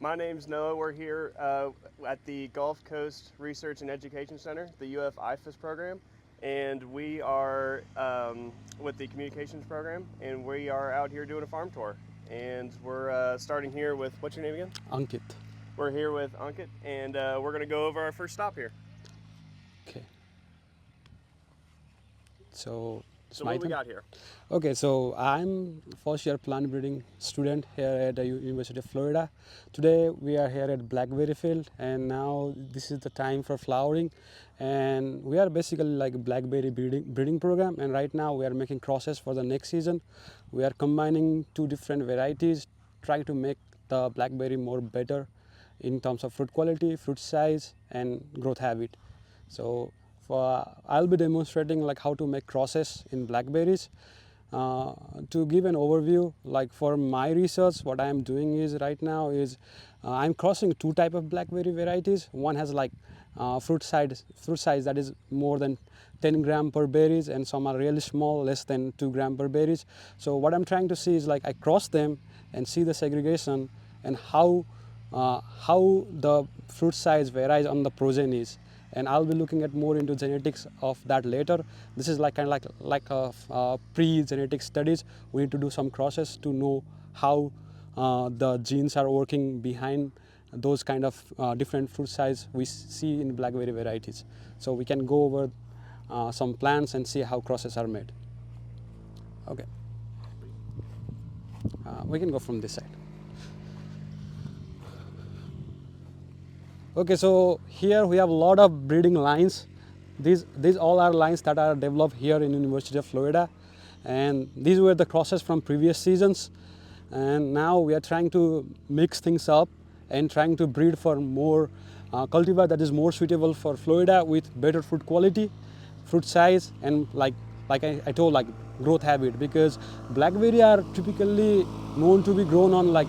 My name's Noah. We're here at the Gulf Coast Research and Education Center, the UF IFAS program, and we are with the communications program, and we are out here doing a farm tour. And we're starting here with, what's your name again? Ankit. We're here with Ankit, and we're going to go over our first stop here. Okay. So what we got here? Okay, so I'm first year plant breeding student here at the University of Florida. Today we are here at Blackberry Field, and now this is the time for flowering, and we are basically like a blackberry breeding program, and right now we are making crosses for the next season. We are combining two different varieties, trying to make the blackberry more better in terms of fruit quality, fruit size, and growth habit. So I'll be demonstrating like how to make crosses in blackberries. To give an overview, like for my research, what I am doing is right now is I'm crossing two type of blackberry varieties. One has like fruit size that is more than 10 gram per berries, and some are really small, less than 2 gram per berries. So what I'm trying to see is like I cross them and see the segregation and how the fruit size varies on the progenies, and I'll be looking at more into genetics of that later. This is like kind of like a pre-genetic studies. We need to do some crosses to know how the genes are working behind those kind of different fruit size we see in blackberry varieties. So we can go over some plants and see how crosses are made. Okay, we can go from this side. Okay, so here we have a lot of breeding lines. These all are lines that are developed here in University of Florida, and these were the crosses from previous seasons. And now we are trying to mix things up and trying to breed for more cultivar that is more suitable for Florida with better fruit quality, fruit size, and like I told, like growth habit, because blackberry are typically known to be grown on like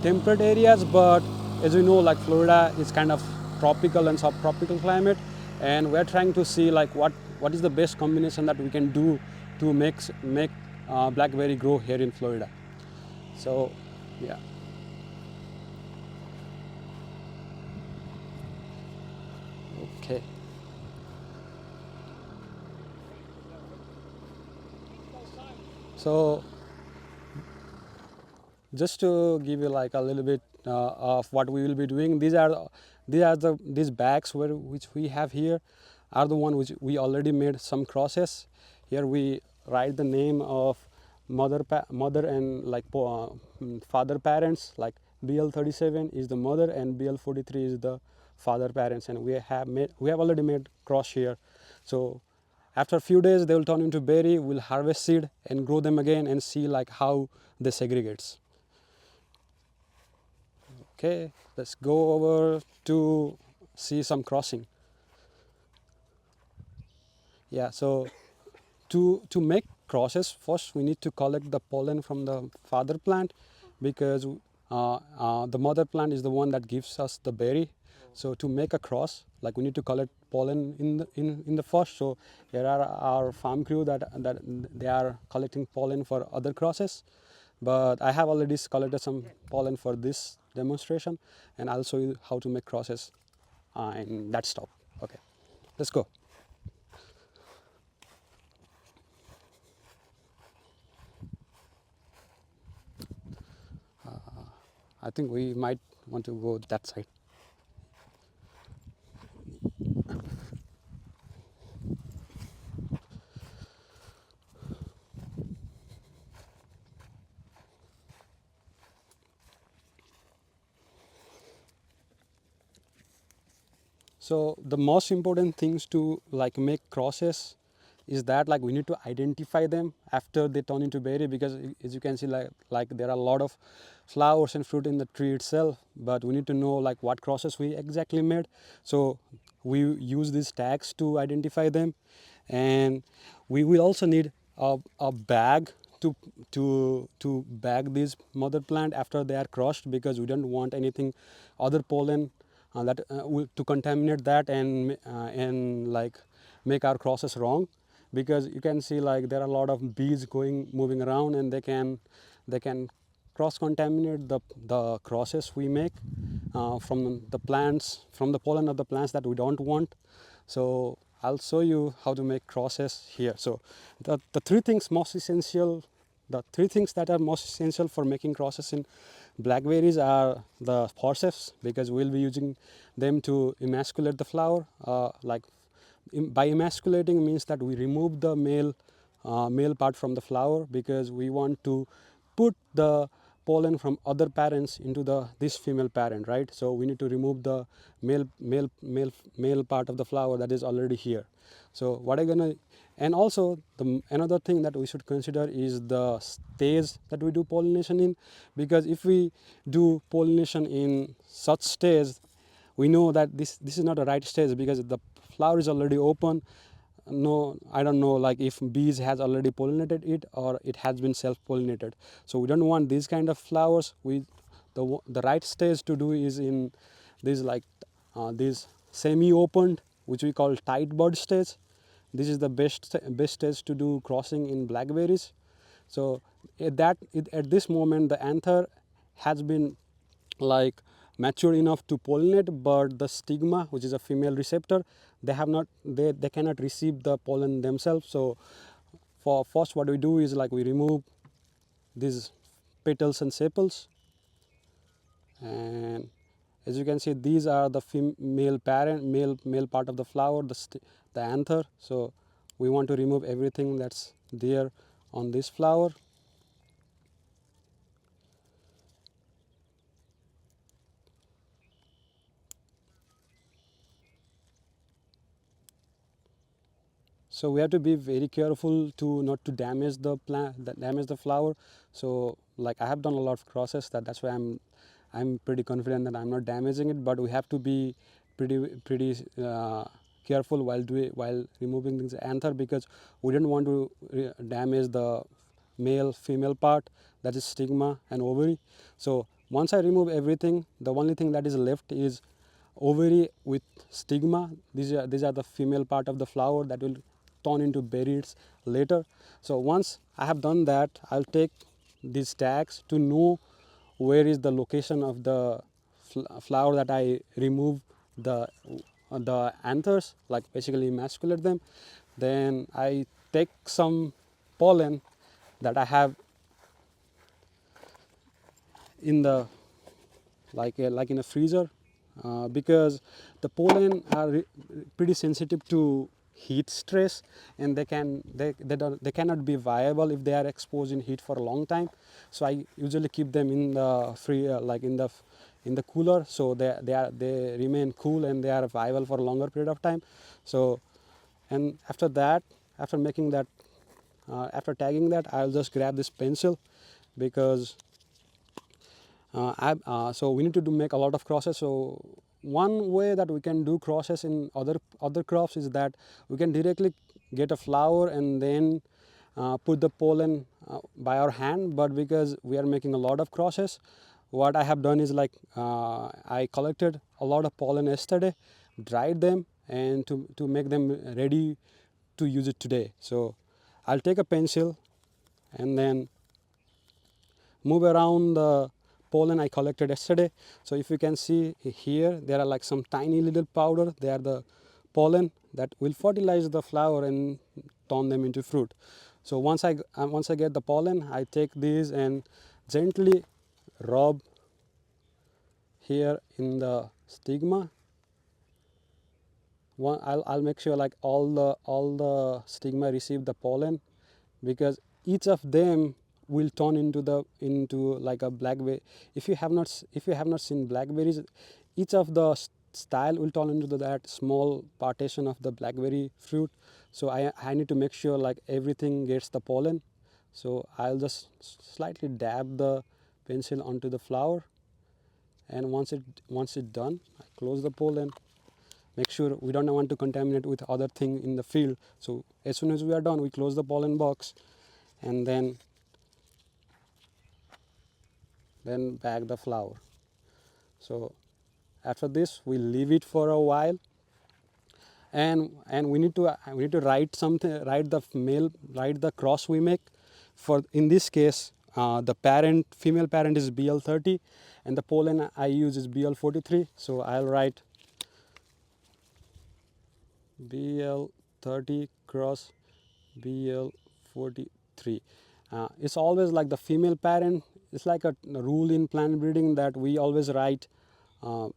temperate areas, but as you know, like Florida is kind of tropical and subtropical climate, and we're trying to see like what is the best combination that we can do to make blackberry grow here in Florida. So yeah. Okay. So just to give you like a little bit of what we will be doing, these bags which we have here are the one which we already made some crosses. Here we write the name of mother and like father parents, like BL37 is the mother and BL43 is the father parents, and we have already made cross here. So after a few days they will turn into berry. We'll harvest seed and grow them again and see like how they segregates. Okay, let's go over to see some crossing. Yeah, so to make crosses, first we need to collect the pollen from the father plant, because the mother plant is the one that gives us the berry. So to make a cross, like we need to collect pollen in the first. So here are our farm crew that they are collecting pollen for other crosses, but I have already collected some pollen for this demonstration, and I'll show you how to make crosses in that stop. Okay, let's go. I think we might want to go that side. So the most important things to like make crosses is that like we need to identify them after they turn into berry, because as you can see like there are a lot of flowers and fruit in the tree itself, but we need to know like what crosses we exactly made. So we use these tags to identify them, and we will also need a bag to bag these mother plant after they are crushed, because we don't want anything other pollen to contaminate that and like make our crosses wrong, because you can see like there are a lot of bees moving around, and they can cross contaminate the crosses we make from the plants, from the pollen of the plants that we don't want. So I'll show you how to make crosses here. So the three things most essential, the three things that are most essential for making crosses in blackberries are the forceps, because we'll be using them to emasculate the flower. By emasculating means that we remove the male part from the flower, because we want to put the pollen from other parents into this female parent, right? So we need to remove the male part of the flower that is already here. So what I'm gonna, and also another thing that we should consider is the stage that we do pollination in, because if we do pollination in such stage, we know that this is not the right stage, because the flower is already open. No, I don't know, like if bees has already pollinated it or it has been self-pollinated. So we don't want these kind of flowers. The right stage to do is in this, like this semi-opened, which we call tight bud stage. This is the best stage to do crossing in blackberries. So at this moment the anther has been like mature enough to pollinate, but the stigma, which is a female receptor, they cannot receive the pollen themselves. So for first what we do is like we remove these petals and sepals, and as you can see, these are the male part of the flower, the anther. So we want to remove everything that's there on this flower. So we have to be very careful to not to damage the plant, damage the flower. So like I have done a lot of crosses, that's why I'm pretty confident that I'm not damaging it. But we have to be pretty careful while removing this anther, because we don't want to damage the male female part, that is stigma and ovary. So once I remove everything, the only thing that is left is ovary with stigma. These are the female part of the flower that will turn into berries later. So once I have done that, I'll take these tags to know where is the location of the flower that I remove the anthers, like basically emasculate them. Then I take some pollen that I have in the like in a freezer, because the pollen are pretty sensitive to heat stress, and they cannot be viable if they are exposed in heat for a long time. So I usually keep them in the like in the cooler, so they remain cool and they are viable for a longer period of time. So, and after that, after making that, after tagging that, I'll just grab this pencil, because so we need to make a lot of crosses. So one way that we can do crosses in other crops is that we can directly get a flower and then put the pollen by our hand. But because we are making a lot of crosses, what I have done is like I collected a lot of pollen yesterday, dried them, and to make them ready to use it today. So I'll take a pencil and then move around the pollen I collected yesterday. So if you can see here, there are like some tiny little powder. They are the pollen that will fertilize the flower and turn them into fruit. So once I get the pollen, I take these and gently rub here in the stigma. I'll make sure like all the stigma receive the pollen, because each of them will turn into like a blackberry. If you have not seen blackberries, each of the style will turn into that small partition of the blackberry fruit. So I need to make sure like everything gets the pollen. So I'll just slightly dab the pencil onto the flower, and once it's done, I close the pollen. Make sure we don't want to contaminate with other thing in the field. So as soon as we are done, we close the pollen box, and then bag the flower. So after this, we leave it for a while, and we need to write something, write the cross we make. For in this case, the female parent is BL30, and the pollen I use is BL43. So I'll write BL30 cross BL43. It's always like the female parent. It's like a rule in plant breeding that we always write uh,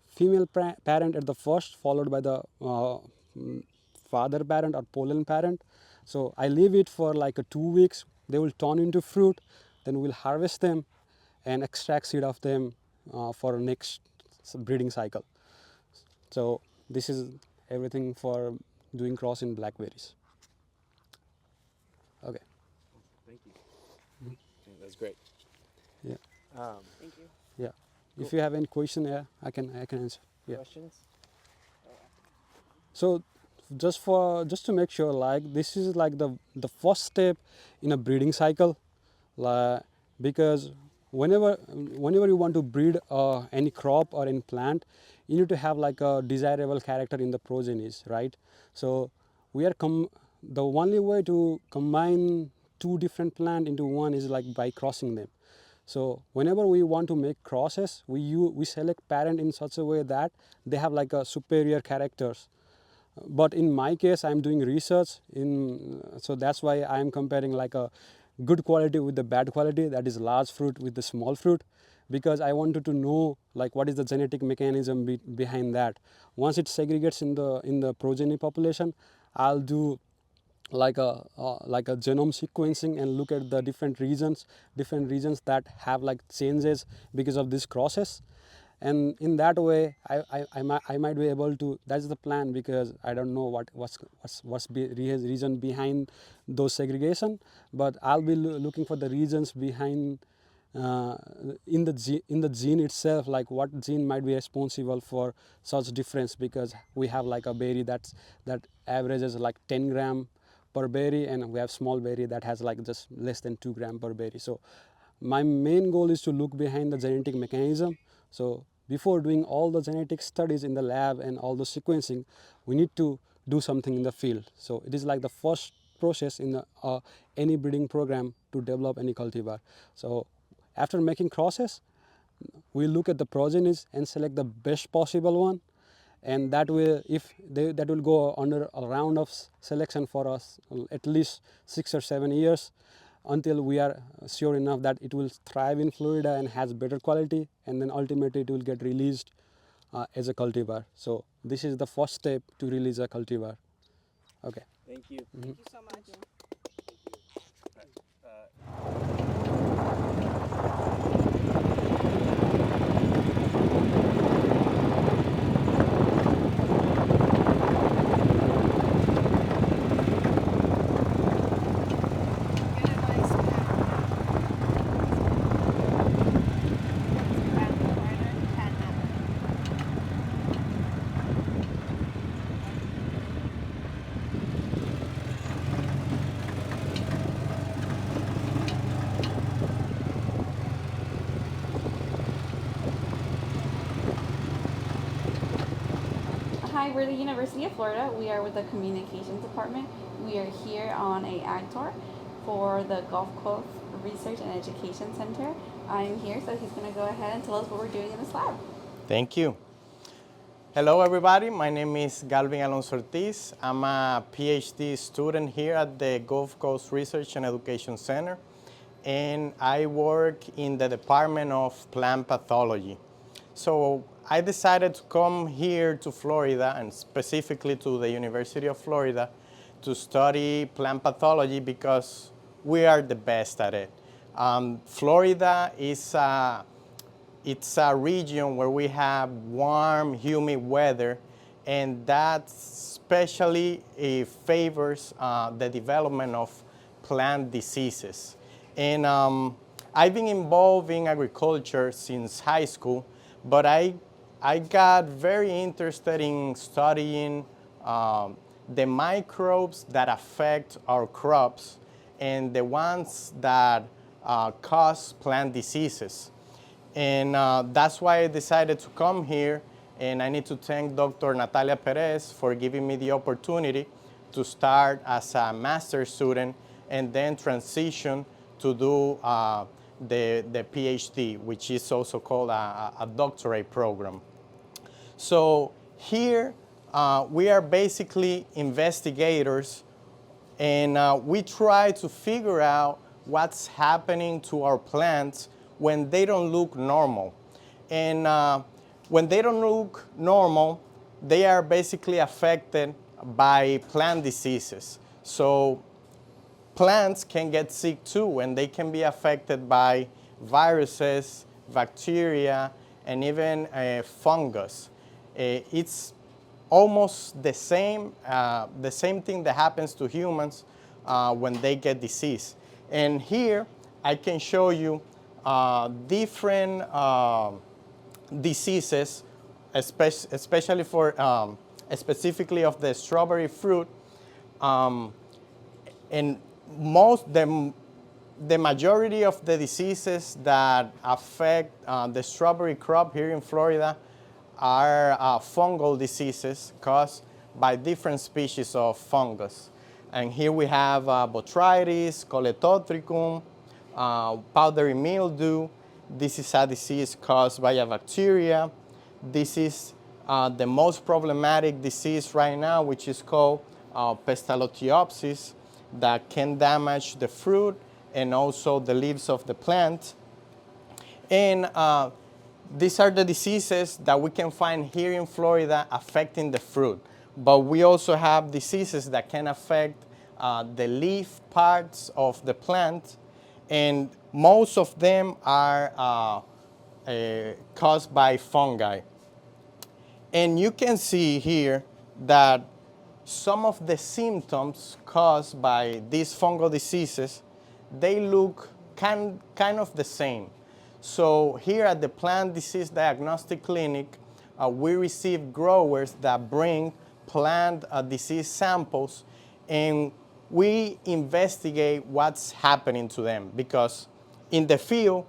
female parent at the first, followed by the father parent or pollen parent. So I leave it for like 2 weeks. They will turn into fruit. Then we'll harvest them and extract seed of them for next breeding cycle. So this is everything for doing cross in blackberries. Okay. Thank you. That's great. Yeah. Thank you. Yeah. If you have any question, yeah, I can answer. Yeah. Questions? So just to make sure, like this is like the first step in a breeding cycle, because whenever you want to breed any crop or any plant, you need to have like a desirable character in the progenies, right? So we are the only way to combine two different plants into one is like by crossing them. So whenever we want to make crosses, we select parent in such a way that they have like a superior characters. But in my case, I'm doing research so that's why I'm comparing like a good quality with the bad quality, that is large fruit with the small fruit, because I wanted to know like what is the genetic mechanism behind that. Once it segregates in the progeny population, I'll do like a genome sequencing and look at the different regions that have like changes because of this process. And in that way I might be able to, that's the plan, because I don't know what's reason behind those segregation, but I'll be looking for the reasons behind uh, in the gene itself, like what gene might be responsible for such difference, because we have like a berry that averages like 10 gram per berry, and we have small berry that has like just less than 2 gram per berry. So my main goal is to look behind the genetic mechanism. So before doing all the genetic studies in the lab and all the sequencing, we need to do something in the field. So it is like the first process in any breeding program to develop any cultivar. So after making crosses, we look at the progenies and select the best possible one, and that way that will go under a round of selection for us at least 6 or 7 years, until we are sure enough that it will thrive in Florida and has better quality, and then ultimately it will get released as a cultivar. So this is the first step to release a cultivar. Okay. Thank you. Thank you so much. Good advice, Hi, we're the University of Florida. We are with the Communications Department. We are here on a ag tour for the Gulf Coast Research and Education Center. I'm here, so he's going to go ahead and tell us what we're doing in this lab. Thank you. Hello, everybody. My name is Galvin Alonso Ortiz. I'm a PhD student here at the Gulf Coast Research and Education Center, and I work in the Department of Plant Pathology. So I decided to come here to Florida, and specifically to the University of Florida, to study plant pathology because we are the best at it. Florida is it's a region where we have warm, humid weather, and that especially favors the development of plant diseases. And I've been involved in agriculture since high school, but I got very interested in studying the microbes that affect our crops and the ones that cause plant diseases. And that's why I decided to come here, and I need to thank Dr. Natalia Perez for giving me the opportunity to start as a master's student and then transition to do the PhD, which is also called a doctorate program. So here we are basically investigators, and we try to figure out what's happening to our plants when they don't look normal. And when they don't look normal, they are basically affected by plant diseases. So plants can get sick too, and they can be affected by viruses, bacteria, and even fungus. It's almost the same thing that happens to humans when they get disease. And here I can show you different diseases, especially for specifically of the strawberry fruit. And the majority of the diseases that affect the strawberry crop here in Florida are fungal diseases caused by different species of fungus. And here we have botrytis, Coletotricum, powdery mildew. This is a disease caused by a bacteria. This is the most problematic disease right now, which is called Pestalothiopsis, that can damage the fruit and also the leaves of the plant. And these are the diseases that we can find here in Florida affecting the fruit. But we also have diseases that can affect the leaf parts of the plant, and most of them are caused by fungi. And you can see here that some of the symptoms caused by these fungal diseases, they look kind of the same. So here at the Plant Disease Diagnostic Clinic, we receive growers that bring plant disease samples, and we investigate what's happening to them, because in the field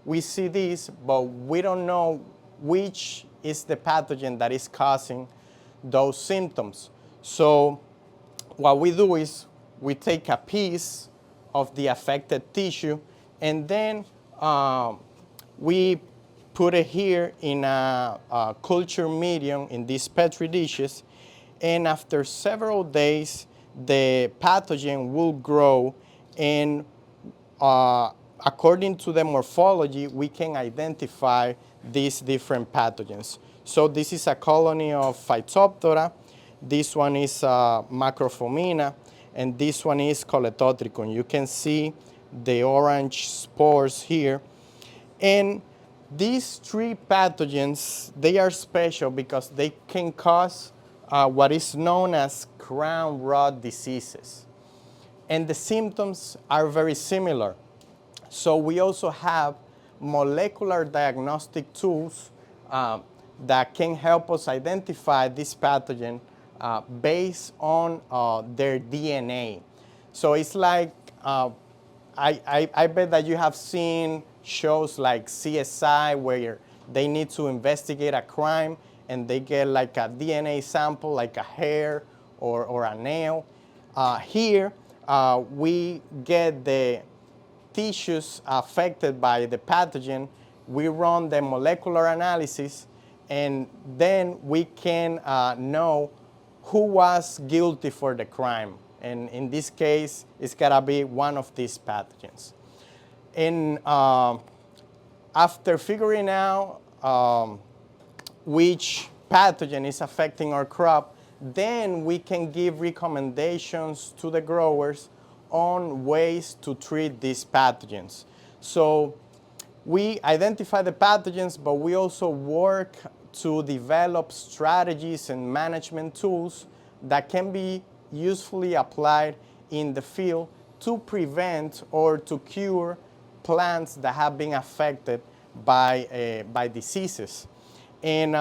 we see this, but we don't know which is the pathogen that is causing those symptoms. So what we do is we take a piece of the affected tissue, and then we put it here in a culture medium in these Petri dishes, and after several days the pathogen will grow, and according to the morphology we can identify these different pathogens. So this is a colony of Phytophthora, this one is Macrophomina, and this one is Coletotricum. You can see the orange spores here. And these three pathogens, they are special because they can cause what is known as crown rot diseases. And the symptoms are very similar. So we also have molecular diagnostic tools that can help us identify this pathogen based on their DNA. So it's like, I bet that you have seen shows like CSI where they need to investigate a crime and they get like a DNA sample, like a hair or a nail. Here, we get the tissues affected by the pathogen, we run the molecular analysis, and then we can know who was guilty for the crime. And in this case, it's gotta be one of these pathogens. And after figuring out which pathogen is affecting our crop, then we can give recommendations to the growers on ways to treat these pathogens. So we identify the pathogens, but we also work to develop strategies and management tools that can be usefully applied in the field to prevent or to cure plants that have been affected by diseases. And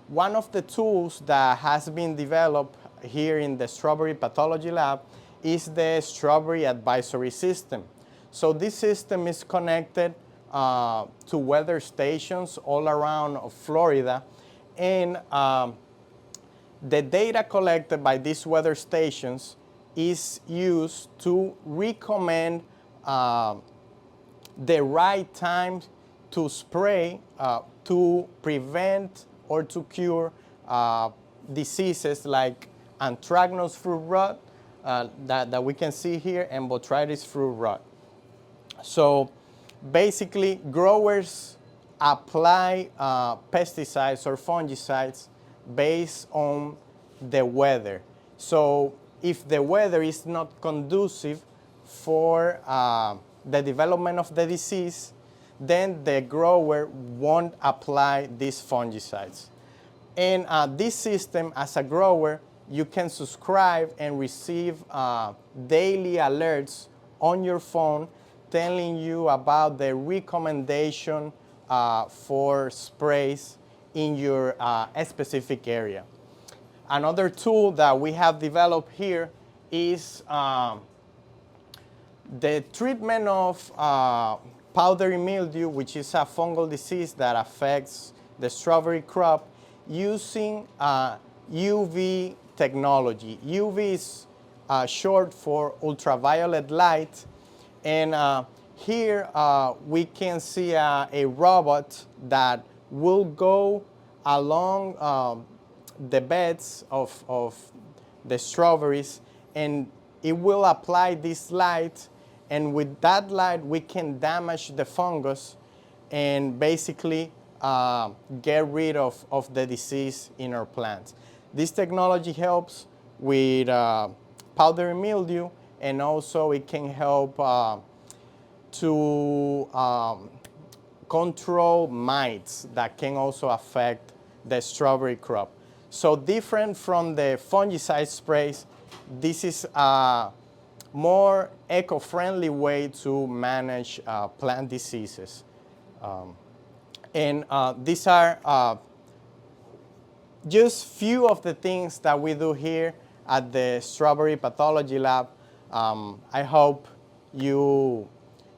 one of the tools that has been developed here in the Strawberry Pathology Lab is the Strawberry Advisory System. So this system is connected to weather stations all around Florida, and the data collected by these weather stations is used to recommend the right time to spray to prevent or to cure diseases like anthracnose fruit rot that we can see here and botrytis fruit rot. So basically, growers apply pesticides or fungicides based on the weather. So if the weather is not conducive for the development of the disease, then the grower won't apply these fungicides. And this system, as a grower, you can subscribe and receive daily alerts on your phone telling you about the recommendation for sprays in your specific area. Another tool that we have developed here is the treatment of powdery mildew, which is a fungal disease that affects the strawberry crop, using UV technology. UV is short for ultraviolet light, and here we can see a robot that will go along the beds of the strawberries, and it will apply this light, and with that light we can damage the fungus and basically get rid of the disease in our plants. This technology helps with powdery mildew, and also it can help to control mites that can also affect the strawberry crop. So different from the fungicide sprays, this is a more eco-friendly way to manage plant diseases. And these are just few of the things that we do here at the Strawberry Pathology Lab. I hope you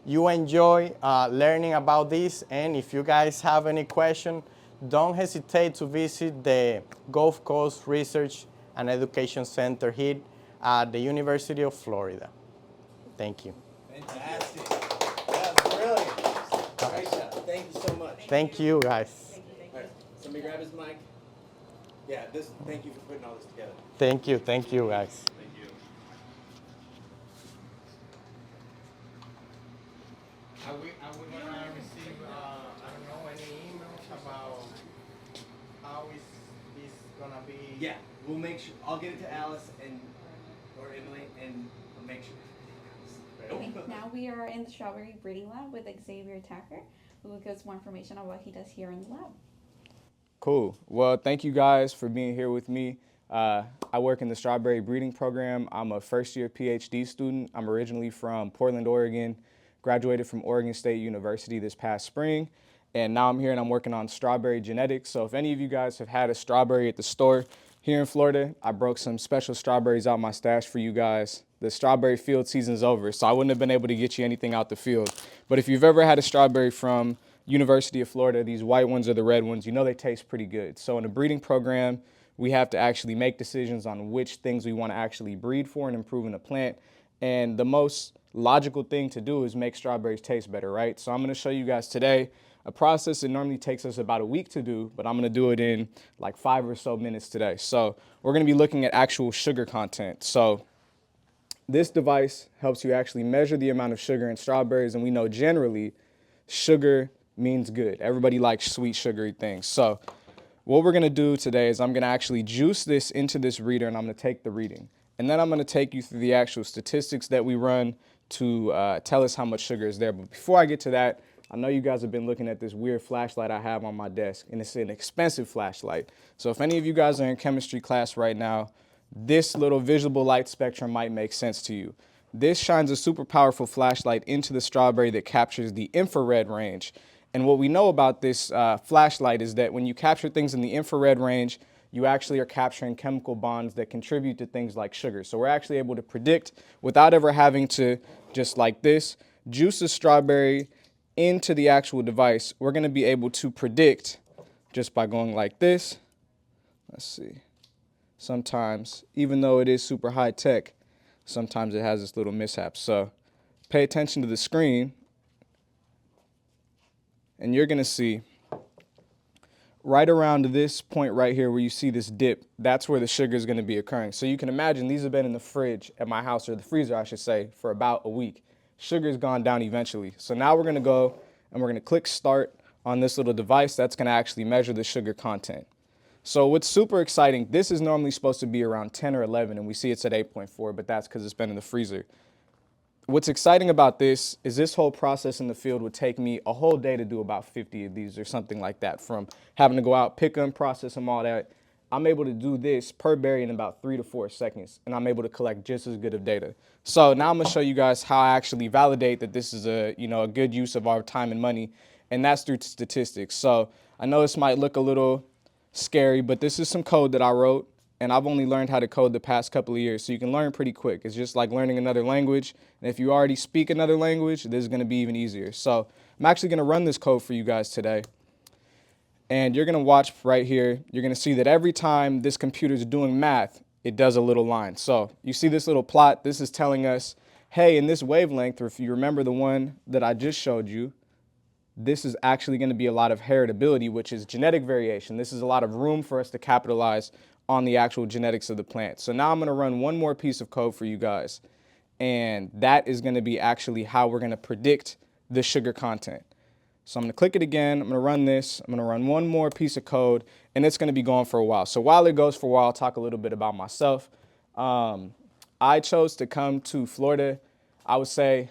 enjoy learning about this, and if you guys have any question, don't hesitate to visit the Gulf Coast Research and Education Center here at the University of Florida. Thank you. Fantastic. That was brilliant. Great job. Thank you so much. Thank you, guys. All right, somebody grab his mic. Yeah, thank you for putting all this together. Thank you, guys. Thank you. Are we gonna receive, I don't know, any emails about how is this gonna be? Yeah, we'll make sure. I'll get it to Alice or Emily, and we'll make sure. Okay, now we are in the strawberry breeding lab with Xavier Tacker, who will give us more information on what he does here in the lab. Cool. Well, thank you guys for being here with me. I work in the strawberry breeding program. I'm a first-year PhD student. I'm originally from Portland, Oregon, graduated from Oregon State University this past spring, and now I'm here and I'm working on strawberry genetics. So if any of you guys have had a strawberry at the store here in Florida, I broke some special strawberries out my stash for you guys. The strawberry field season's over, so I wouldn't have been able to get you anything out the field. But if you've ever had a strawberry from University of Florida, these white ones or the red ones, you know they taste pretty good. So in a breeding program, we have to actually make decisions on which things we want to actually breed for and improve in the plant. And the most logical thing to do is make strawberries taste better, right? So I'm going to show you guys today a process that normally takes us about a week to do, but I'm going to do it in like 5 or so minutes today. So we're going to be looking at actual sugar content. So this device helps you actually measure the amount of sugar in strawberries, and we know generally sugar means good. Everybody likes sweet, sugary things. So what we're going to do today is I'm going to actually juice this into this reader, and I'm going to take the reading. And then I'm going to take you through the actual statistics that we run to tell us how much sugar is there. But before I get to that, I know you guys have been looking at this weird flashlight I have on my desk, and it's an expensive flashlight. So if any of you guys are in chemistry class right now, this little visible light spectrum might make sense to you. This shines a super powerful flashlight into the strawberry that captures the infrared range. And what we know about this flashlight is that when you capture things in the infrared range, you actually are capturing chemical bonds that contribute to things like sugar. So we're actually able to predict, without ever having to, just like this, juice the strawberry into the actual device. We're going to be able to predict just by going like this. Let's see. Sometimes, even though it is super high tech, sometimes it has this little mishap. So pay attention to the screen. and you're gonna see right around this point right here where you see this dip, that's where the sugar is gonna be occurring. So you can imagine these have been in the fridge at my house, or the freezer I should say, for about a week. Sugar's gone down eventually. So now we're gonna go and we're gonna click start on this little device that's gonna actually measure the sugar content. So what's super exciting, this is normally supposed to be around 10 or 11, and we see it's at 8.4, but that's because it's been in the freezer. What's exciting about this is this whole process in the field would take me a whole day to do about 50 of these or something like that, from having to go out, pick them, process them, all that. I'm able to do this per berry in about 3 to 4 seconds, and I'm able to collect just as good of data. So now I'm gonna show you guys how I actually validate that this is a good use of our time and money, and that's through statistics. So I know this might look a little scary, but this is some code that I wrote, and I've only learned how to code the past couple of years, so you can learn pretty quick. It's just like learning another language, and if you already speak another language, this is gonna be even easier. So I'm actually gonna run this code for you guys today, and you're gonna watch right here. You're gonna see that every time this computer is doing math, it does a little line. So you see this little plot, this is telling us, hey, in this wavelength, or if you remember the one that I just showed you, this is actually going to be a lot of heritability, which is genetic variation. This is a lot of room for us to capitalize on the actual genetics of the plant. So now I'm going to run one more piece of code for you guys, and that is going to be actually how we're going to predict the sugar content. So I'm going to click it again. I'm going to run this. I'm going to run one more piece of code, and it's going to be going for a while. So while it goes for a while, I'll talk a little bit about myself. I chose to come to Florida, I would say,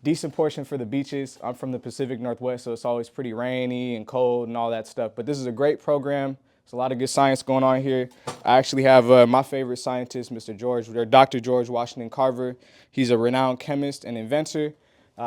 decent portion for the beaches. I'm from the Pacific Northwest, so it's always pretty rainy and cold and all that stuff. But this is a great program. There's a lot of good science going on here. I actually have my favorite scientist, Dr. George Washington Carver. He's a renowned chemist and inventor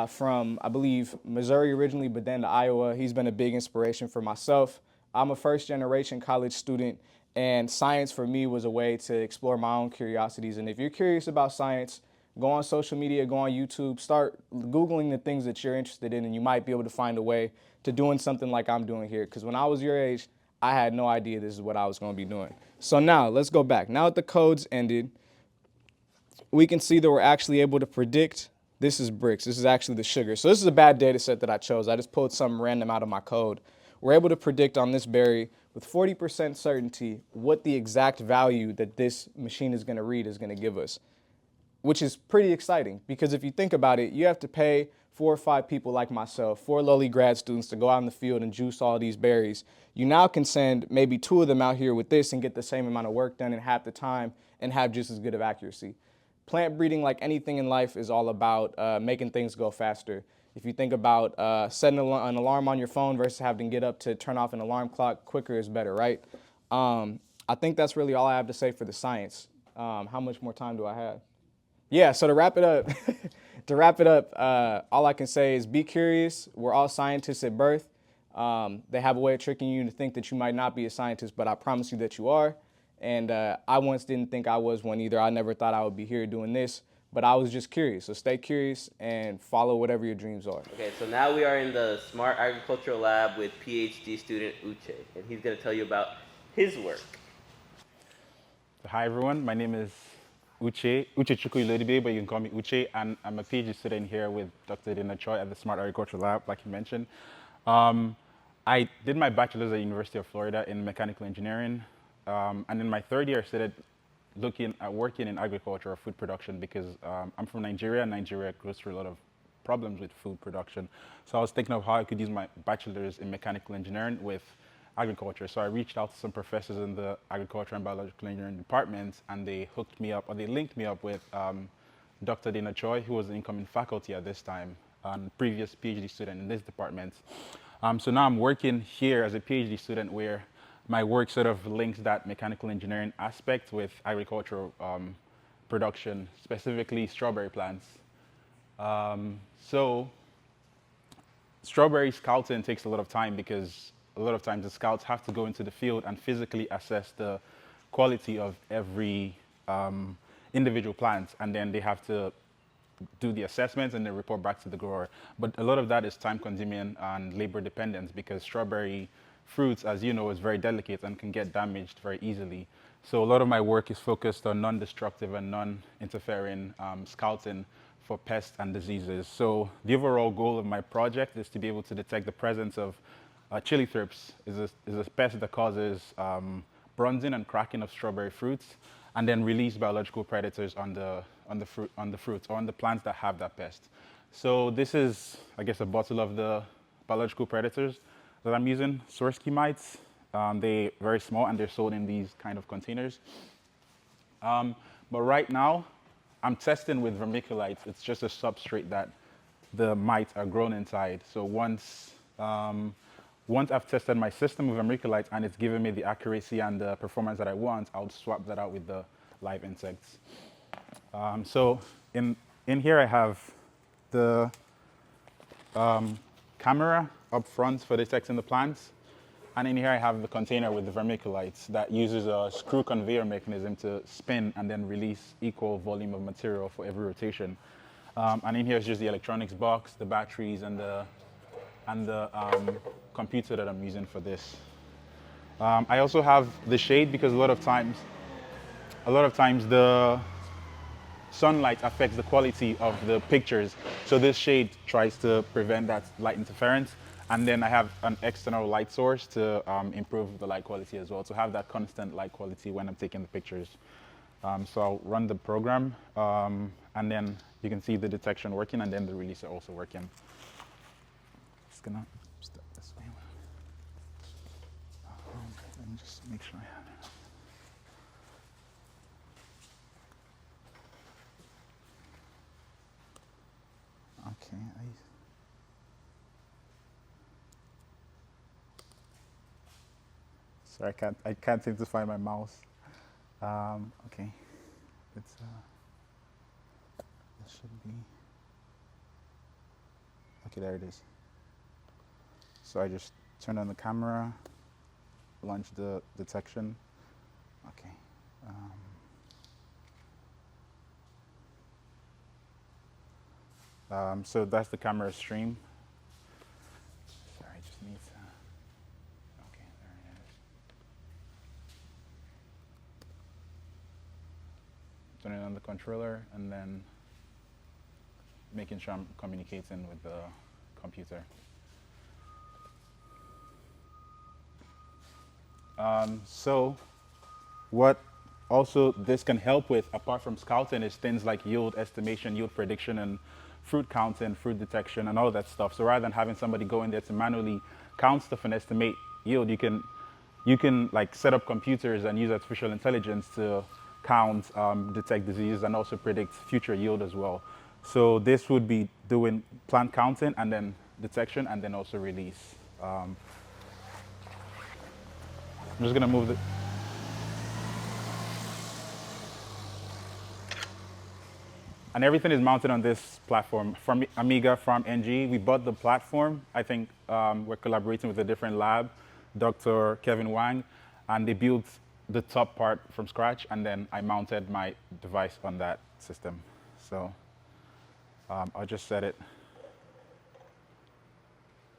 from, I believe, Missouri originally, but then to Iowa. He's been a big inspiration for myself. I'm a first-generation college student, and science for me was a way to explore my own curiosities. And if you're curious about science, go on social media, go on YouTube, start Googling the things that you're interested in, and you might be able to find a way to doing something like I'm doing here. Because when I was your age, I had no idea this is what I was going to be doing. So now, let's go back. Now that the code's ended, we can see that we're actually able to predict. This is bricks. This is actually the sugar. So this is a bad data set that I chose. I just pulled something random out of my code. We're able to predict on this berry with 40% certainty what the exact value that this machine is going to read is going to give us, which is pretty exciting because if you think about it, you have to pay 4 or 5 people like myself, 4 lowly grad students to go out in the field and juice all these berries. You now can send maybe 2 of them out here with this and get the same amount of work done in half the time and have just as good of accuracy. Plant breeding, like anything in life, is all about making things go faster. If you think about setting an alarm on your phone versus having to get up to turn off an alarm clock, quicker is better, right? I think that's really all I have to say for the science. How much more time do I have? Yeah, so to wrap it up, all I can say is be curious. We're all scientists at birth. They have a way of tricking you to think that you might not be a scientist, but I promise you that you are. And I once didn't think I was one either. I never thought I would be here doing this, but I was just curious. So stay curious and follow whatever your dreams are. Okay, so now we are in the Smart Agricultural Lab with PhD student Uche, and he's going to tell you about his work. Hi everyone, my name is Uche Chukwulodibe, but you can call me Uche, and I'm a PhD student here with Dr. Dina Choi at the Smart Agricultural Lab, like you mentioned. I did my bachelor's at the University of Florida in mechanical engineering, and in my third year I started looking at working in agriculture or food production because I'm from Nigeria, and Nigeria goes through a lot of problems with food production. So I was thinking of how I could use my bachelor's in mechanical engineering with agriculture. So I reached out to some professors in the agriculture and biological engineering departments, and they hooked me up, or they linked me up with Dr. Dina Choi, who was the incoming faculty at this time, and previous PhD student in this department. So now I'm working here as a PhD student where my work sort of links that mechanical engineering aspect with agricultural production, specifically strawberry plants. So strawberry scouting takes a lot of time because a lot of times the scouts have to go into the field and physically assess the quality of every individual plant, and then they have to do the assessments and then report back to the grower. But a lot of that is time consuming and labor dependent because strawberry fruits, as you know, is very delicate and can get damaged very easily. So a lot of my work is focused on non-destructive and non-interfering scouting for pests and diseases. So the overall goal of my project is to be able to detect the presence of chili thrips, is a pest that causes bronzing and cracking of strawberry fruits, and then release biological predators on the fruits or on the plants that have that pest. So this is, I guess, a bottle of the biological predators that I'm using, Swirsky mites. They're very small and they're sold in these kind of containers. But right now, I'm testing with vermiculites. It's just a substrate that the mites are grown inside. So once I've tested my system with vermiculites and it's given me the accuracy and the performance that I want, I'll swap that out with the live insects. So in here I have the camera up front for detecting the plants. And in here I have the container with the vermiculites that uses a screw conveyor mechanism to spin and then release equal volume of material for every rotation. And in here is just the electronics box, the batteries, and the computer that I'm using for this. I also have the shade because a lot of times the sunlight affects the quality of the pictures. So this shade tries to prevent that light interference. And then I have an external light source to improve the light quality as well, to have that constant light quality when I'm taking the pictures. So I'll run the program, and then you can see the detection working and then the releaser also working. Just gonna step this way. Let me just make sure I have it. Okay, sorry, I can't seem to find my mouse. Okay, it's this should be okay. There it is. So I just turn on the camera, launch the detection. Okay. So that's the camera stream. Sorry, I just need to. Okay, there it is. Turning on the controller and then making sure I'm communicating with the computer. So what also this can help with, apart from scouting, is things like yield estimation, yield prediction, and fruit counting, fruit detection, and all of that stuff. So rather than having somebody go in there to manually count stuff and estimate yield, you can like set up computers and use artificial intelligence to count, detect diseases, and also predict future yield as well. So this would be doing plant counting and then detection and then also release. I'm just gonna move the. And everything is mounted on this platform from Amiga Farm NG. We bought the platform. I think we're collaborating with a different lab, Dr. Kevin Wang, and they built the top part from scratch, and then I mounted my device on that system. So I'll just set it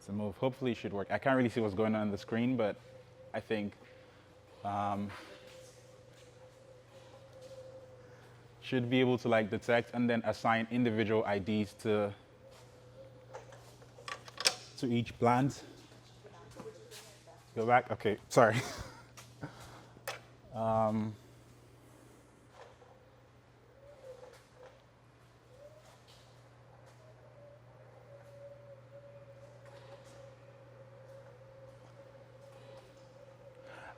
to move. Hopefully it should work. I can't really see what's going on the screen, but I think should be able to like detect and then assign individual IDs to each plant. Go back. Okay, sorry.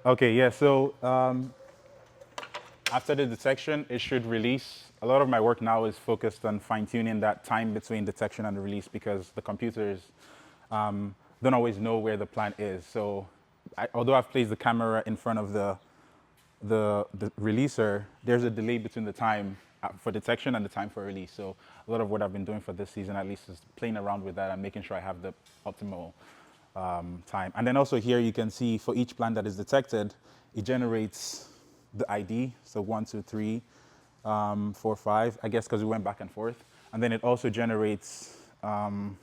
Okay, yeah, so after the detection, it should release. A lot of my work now is focused on fine-tuning that time between detection and the release because the computers don't always know where the plant is. So although I've placed the camera in front of the releaser, there's a delay between the time for detection and the time for release. So a lot of what I've been doing for this season at least is playing around with that and making sure I have the optimal time. And then also here you can see for each plant that is detected, it generates the ID, so 1, 2, 3, 4, 5, I guess because we went back and forth. And then it also generates some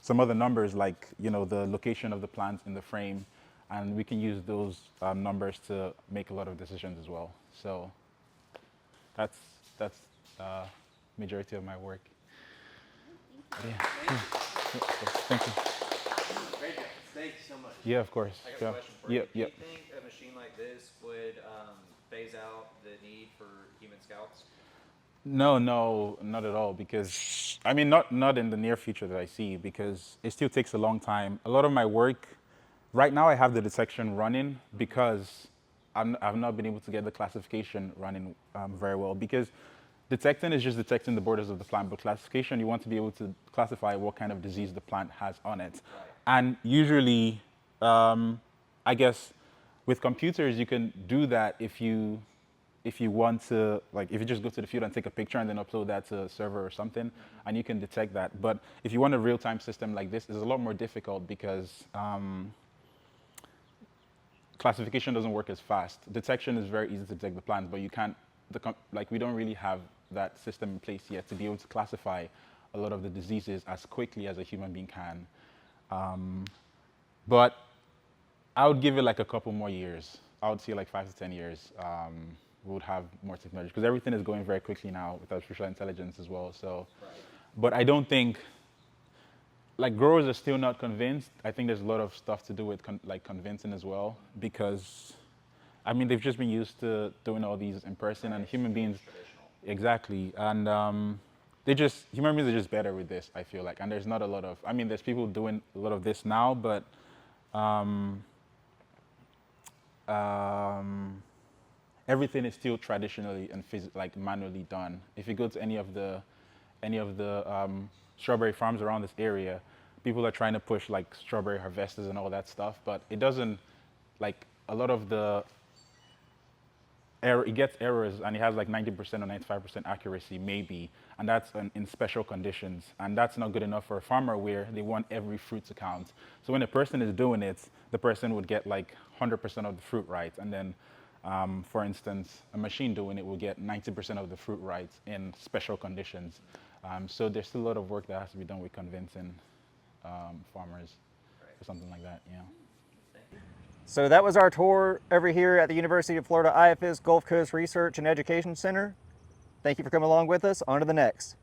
other numbers like, you know, the location of the plant in the frame. And we can use those numbers to make a lot of decisions as well. So that's majority of my work. Yeah. Thank you. Very good. Thank you so much. Yeah, of course. I got Yeah. a question for you. Yep, Do yep. you think a machine like this would phase out the need for human scouts? No, no, not at all. Because I mean, not in the near future that I see. Because it still takes a long time. A lot of my work, right now, I have the detection running because I've not been able to get the classification running very well. Because detecting is just detecting the borders of the plant, but classification, you want to be able to classify what kind of disease the plant has on it. Right. And usually, I guess, with computers, you can do that if you want to, like, if you just go to the field and take a picture and then upload that to a server or something, and you can detect that. But if you want a real-time system like this, it's a lot more difficult because classification doesn't work as fast. Detection is very easy to detect the plants, but you can't, like, we don't really have that system in place yet to be able to classify a lot of the diseases as quickly as a human being can. But I would give it like a couple more years. I would say like 5 to 10 years. We would have more technology because everything is going very quickly now with artificial intelligence as well. So, but I don't think, like, growers are still not convinced. I think there's a lot of stuff to do with like convincing as well because, I mean, they've just been used to doing all these in person, and human beings, exactly, and human beings are just better with this. I feel like, and there's not a lot of. I mean, there's people doing a lot of this now, but. Everything is still traditionally and like manually done. If you go to any of the strawberry farms around this area, people are trying to push like strawberry harvesters and all that stuff, but it doesn't, like, a lot of the error, it gets errors and it has like 90% or 95% accuracy maybe, and that's in special conditions, and that's not good enough for a farmer where they want every fruit to count. So when a person is doing it, the person would get like 100% of the fruit right, and then for instance, a machine doing it will get 90% of the fruit right in special conditions. So there's still a lot of work that has to be done with convincing farmers for something like that, yeah. So that was our tour over here at the University of Florida IFS Gulf Coast Research and Education Center. Thank you for coming along with us. On to the next.